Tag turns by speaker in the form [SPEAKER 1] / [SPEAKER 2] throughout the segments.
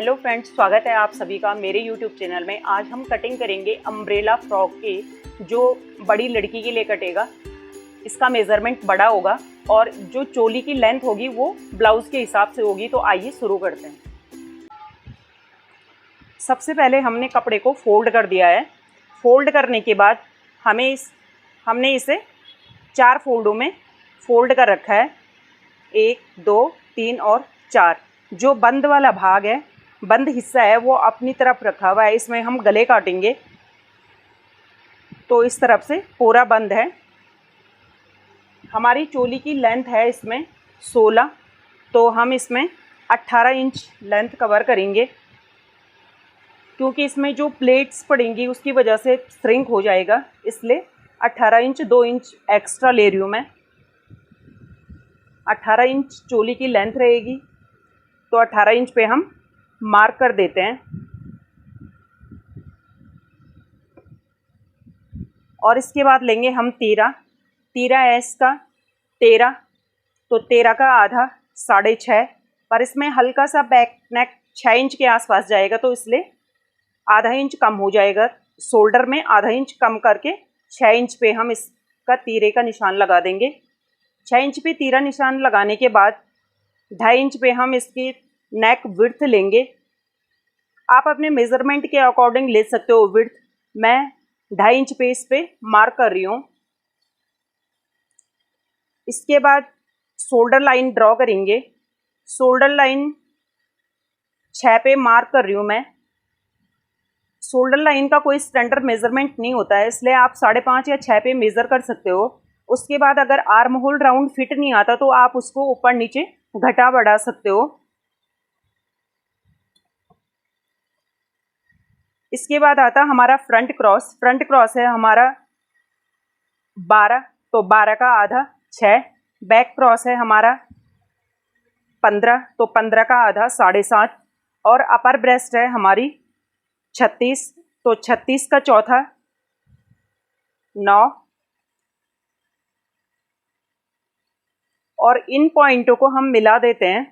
[SPEAKER 1] Hello friends, स्वागत है आप सभी का मेरे यूट्यूब चैनल में। आज हम कटिंग करेंगे अम्ब्रेला फ्रॉक के, जो बड़ी लड़की के लिए कटेगा। इसका मेज़रमेंट बड़ा होगा और जो चोली की लेंथ होगी वो ब्लाउज़ के हिसाब से होगी। तो आइए शुरू करते हैं। सबसे पहले हमने कपड़े को फोल्ड कर दिया है। फोल्ड करने के बाद हमने इसे 4 फोल्डों में फोल्ड कर रखा है। 1, 2, 3 और 4। जो बंद वाला भाग है, बंद हिस्सा है, वो अपनी तरफ रखा हुआ है। इसमें हम गले काटेंगे, तो इस तरफ से पूरा बंद है। हमारी चोली की लेंथ है इसमें 16, तो हम इसमें 18 इंच लेंथ कवर करेंगे, क्योंकि इसमें जो प्लेट्स पड़ेंगी उसकी वजह से श्रिंक हो जाएगा। इसलिए 18 इंच 2 इंच एक्स्ट्रा ले रही हूँ मैं। 18 इंच चोली की लेंथ रहेगी, तो 18 इंच पे हम मार्क कर देते हैं। और इसके बाद लेंगे हम 13 है इसका 13, तो 13 का आधा 6.5, पर इसमें हल्का सा बैक नेक 6 इंच के आसपास जाएगा, तो इसलिए आधा इंच कम हो जाएगा। शोल्डर में आधा इंच कम करके 6 इंच पे हम इसका तीरे का निशान लगा देंगे। 6 इंच पे तीरा निशान लगाने के बाद 2.5 इंच पे हम इसकी नेक विड्थ लेंगे। आप अपने मेज़रमेंट के अकॉर्डिंग ले सकते हो विड्थ। मैं 2.5 इंच पे इस पे मार्क कर रही हूँ। इसके बाद शोल्डर लाइन ड्रॉ करेंगे। शोल्डर लाइन 6 पे मार्क कर रही हूँ मैं। शोल्डर लाइन का कोई स्टैंडर्ड मेज़रमेंट नहीं होता है, इसलिए आप 5.5 या 6 पे मेज़र कर सकते हो। उसके बाद अगर आर्म होल राउंड फिट नहीं आता तो आप उसको ऊपर नीचे घटा बढ़ा सकते हो। इसके बाद आता हमारा फ्रंट क्रॉस। फ्रंट क्रॉस है हमारा 12, तो 12 का आधा 6। बैक क्रॉस है हमारा 15, तो 15 का आधा 7.5। और अपर ब्रेस्ट है हमारी 36, तो 36 का चौथा 9। और इन पॉइंटों को हम मिला देते हैं।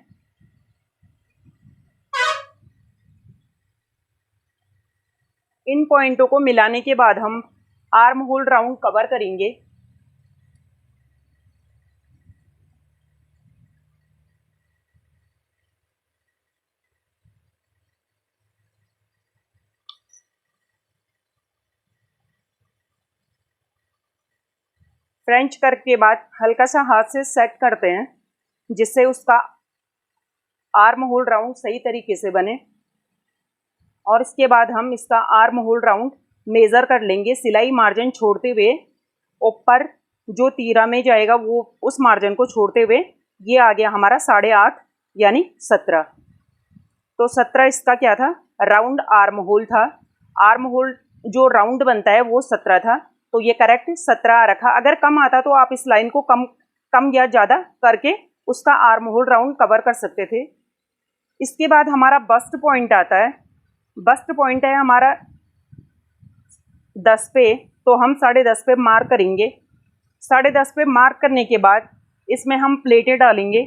[SPEAKER 1] इन पॉइंटों को मिलाने के बाद हम आर्म होल राउंड कवर करेंगे। फ्रेंच कर्व के बाद हल्का सा हाथ से सेट करते हैं, जिससे उसका आर्म होल राउंड सही तरीके से बने। और इसके बाद हम इसका आर्म होल राउंड मेज़र कर लेंगे, सिलाई मार्जिन छोड़ते हुए। ऊपर जो तीरा में जाएगा वो उस मार्जिन को छोड़ते हुए ये आ गया हमारा 8.5 यानी 17। तो 17 इसका क्या था, राउंड आर्म होल था। आर्म होल जो राउंड बनता है वो 17 था, तो ये करेक्ट 17 आ रखा। अगर कम आता तो आप इस लाइन को कम या ज़्यादा करके उसका आर्म होल राउंड कवर कर सकते थे। इसके बाद हमारा बस्ट पॉइंट आता है। बस्ट पॉइंट है हमारा 10 पे, तो हम 10.5 पे मार्क करेंगे। 10.5 पे मार्क करने के बाद इसमें हम प्लेटें डालेंगे।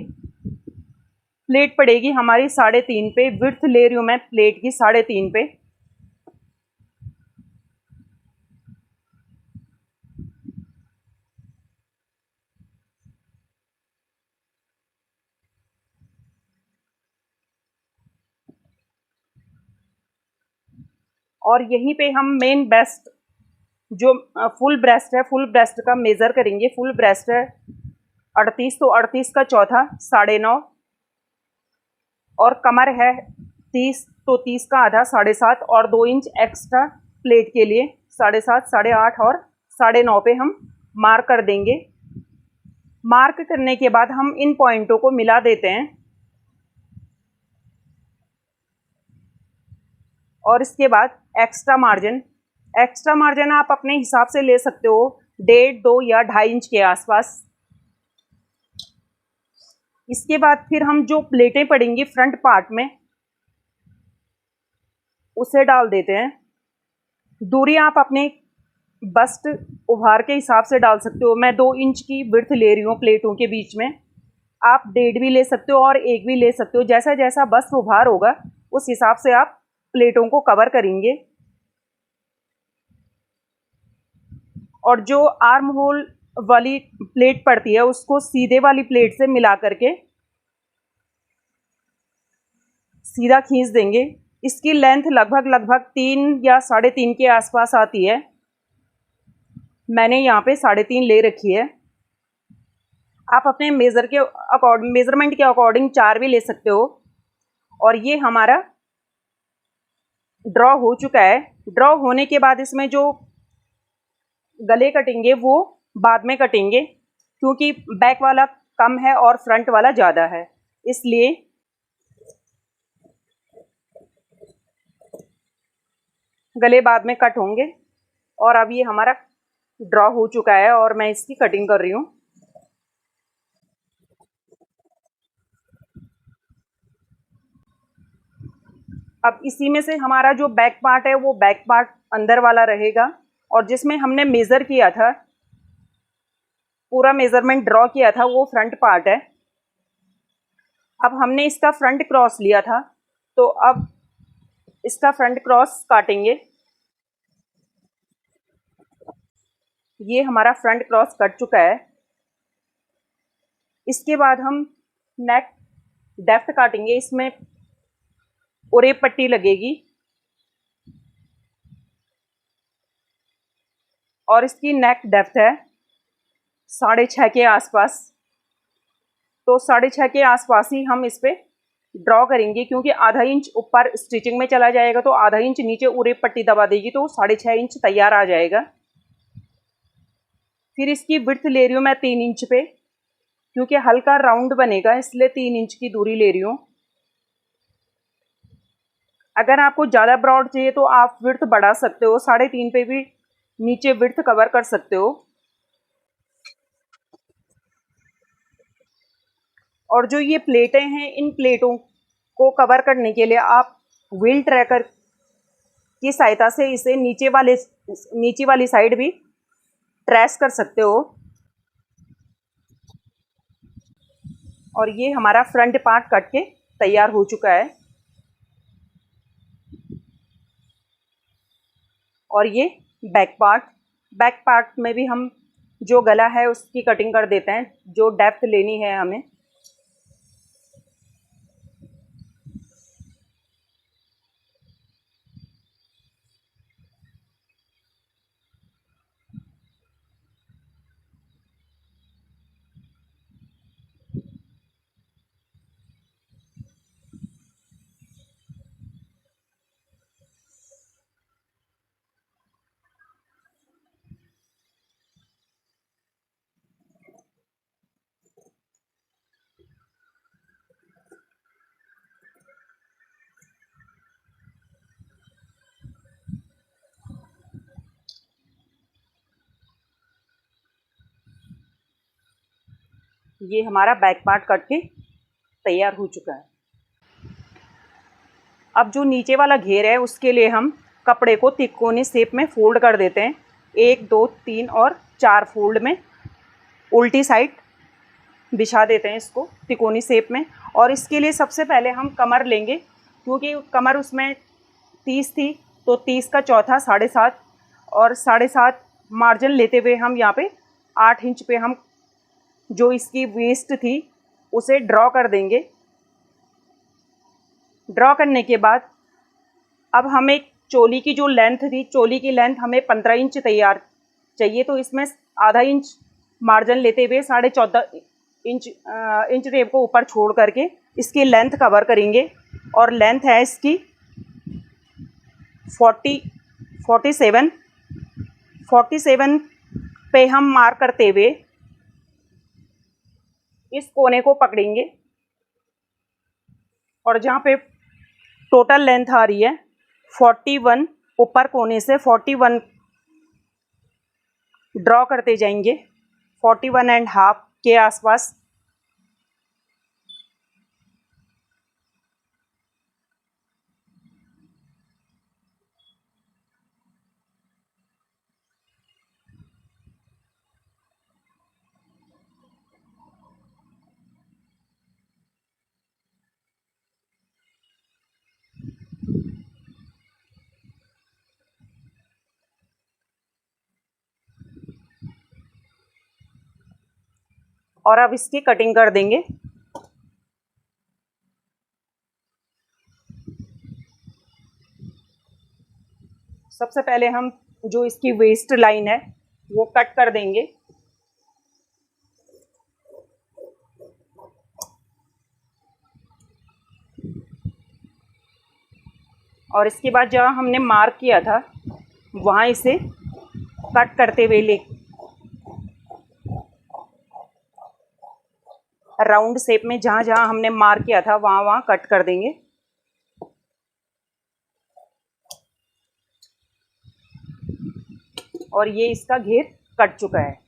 [SPEAKER 1] प्लेट पड़ेगी हमारी 3.5 पे। विड्थ ले रही हूँ मैं प्लेट की 3.5 पे। और यहीं पे हम मेन ब्रेस्ट, जो फुल ब्रेस्ट है, फुल ब्रेस्ट का मेज़र करेंगे। फुल ब्रेस्ट है 38, तो 38 का चौथा 9.5। और कमर है 30, तो 30 का आधा 7.5। और 2 इंच एक्स्ट्रा प्लेट के लिए 7.5, 8.5 और 9.5 पे हम मार्क कर देंगे। मार्क करने के बाद हम इन पॉइंटों को मिला देते हैं। और इसके बाद एक्स्ट्रा मार्जिन आप अपने हिसाब से ले सकते हो, 1.5, 2 या 2.5 इंच के आसपास। इसके बाद फिर हम जो प्लेटें पड़ेंगी फ्रंट पार्ट में उसे डाल देते हैं। दूरी आप अपने बस्ट उभार के हिसाब से डाल सकते हो। मैं 2 इंच की विड्थ ले रही हूँ प्लेटों के बीच में। आप 1.5 भी ले सकते हो और 1 भी ले सकते हो। जैसा जैसा बस्ट उभार होगा उस हिसाब से आप प्लेटों को कवर करेंगे। और जो आर्म होल वाली प्लेट पड़ती है उसको सीधे वाली प्लेट से मिला करके सीधा खींच देंगे। इसकी लेंथ लगभग 3 या 3.5 के आसपास आती है। मैंने यहाँ पे 3.5 ले रखी है। आप अपने मेज़रमेंट के अकॉर्डिंग 4 भी ले सकते हो। और ये हमारा ड्रॉ हो चुका है। ड्रॉ होने के बाद इसमें जो गले कटेंगे वो बाद में कटेंगे, क्योंकि बैक वाला कम है और फ्रंट वाला ज़्यादा है, इसलिए गले बाद में कट होंगे। और अब ये हमारा ड्रॉ हो चुका है और मैं इसकी कटिंग कर रही हूँ। अब इसी में से हमारा जो बैक पार्ट है वो बैक पार्ट अंदर वाला रहेगा, और जिसमें हमने मेज़र किया था, पूरा मेज़रमेंट ड्रॉ किया था, वो फ्रंट पार्ट है। अब हमने इसका फ्रंट क्रॉस लिया था, तो अब इसका फ्रंट क्रॉस काटेंगे। ये हमारा फ्रंट क्रॉस कट चुका है। इसके बाद हम नेक डेप्थ काटेंगे। इसमें उरे पट्टी लगेगी और इसकी नेक डेप्थ है 6.5 के आसपास। तो 6.5 के आसपास ही हम इस पर ड्रॉ करेंगे, क्योंकि आधा इंच ऊपर स्टिचिंग में चला जाएगा तो आधा इंच नीचे उरे पट्टी दबा देगी, तो 6.5 इंच तैयार आ जाएगा। फिर इसकी विड्थ ले रही हूँ मैं 3 इंच पे, क्योंकि हल्का राउंड बनेगा, इसलिए 3 इंच की दूरी ले रही हूँ। अगर आपको ज़्यादा ब्रॉड चाहिए तो आप विड्थ बढ़ा सकते हो, 3.5 पे भी नीचे विड्थ कवर कर सकते हो। और जो ये प्लेटें हैं, इन प्लेटों को कवर करने के लिए आप व्हील ट्रैकर की सहायता से इसे नीचे वाली साइड भी ट्रेस कर सकते हो। और ये हमारा फ्रंट पार्ट कट के तैयार हो चुका है। और ये बैक पार्ट में भी हम जो गला है उसकी कटिंग कर देते हैं, जो डेप्थ लेनी है हमें। ये हमारा बैक पार्ट कट के तैयार हो चुका है। अब जो नीचे वाला घेर है उसके लिए हम कपड़े को तिकोनी शेप में फोल्ड कर देते हैं। 1 2 3 और 4 फोल्ड में उल्टी साइड बिछा देते हैं इसको तिकोनी शेप में। और इसके लिए सबसे पहले हम कमर लेंगे, क्योंकि कमर उसमें 30 थी, तो 30 का चौथा 7.5, और 7.5 मार्जिन लेते हुए हम यहाँ पे 8 इंच पे हम जो इसकी वेस्ट थी उसे ड्रॉ कर देंगे। ड्रॉ करने के बाद अब हमें चोली की जो लेंथ थी, चोली की लेंथ हमें 15 इंच तैयार चाहिए, तो इसमें आधा इंच मार्जिन लेते हुए 14.5 इंच टेप को ऊपर छोड़ करके इसकी लेंथ कवर करेंगे। और लेंथ है इसकी 47 पे हम मार्क करते हुए इस कोने को पकड़ेंगे, और जहाँ पे टोटल लेंथ आ रही है 41, ऊपर कोने से 41 ड्रॉ करते जाएंगे 41.5 के आसपास। और अब इसकी कटिंग कर देंगे। सबसे पहले हम जो इसकी वेस्ट लाइन है वो कट कर देंगे। और इसके बाद जहाँ हमने मार्क किया था वहाँ इसे कट करते हुए ले राउंड शेप में जहाँ जहाँ हमने मार्क किया था वहाँ वहाँ कट कर देंगे। और ये इसका घेर कट चुका है।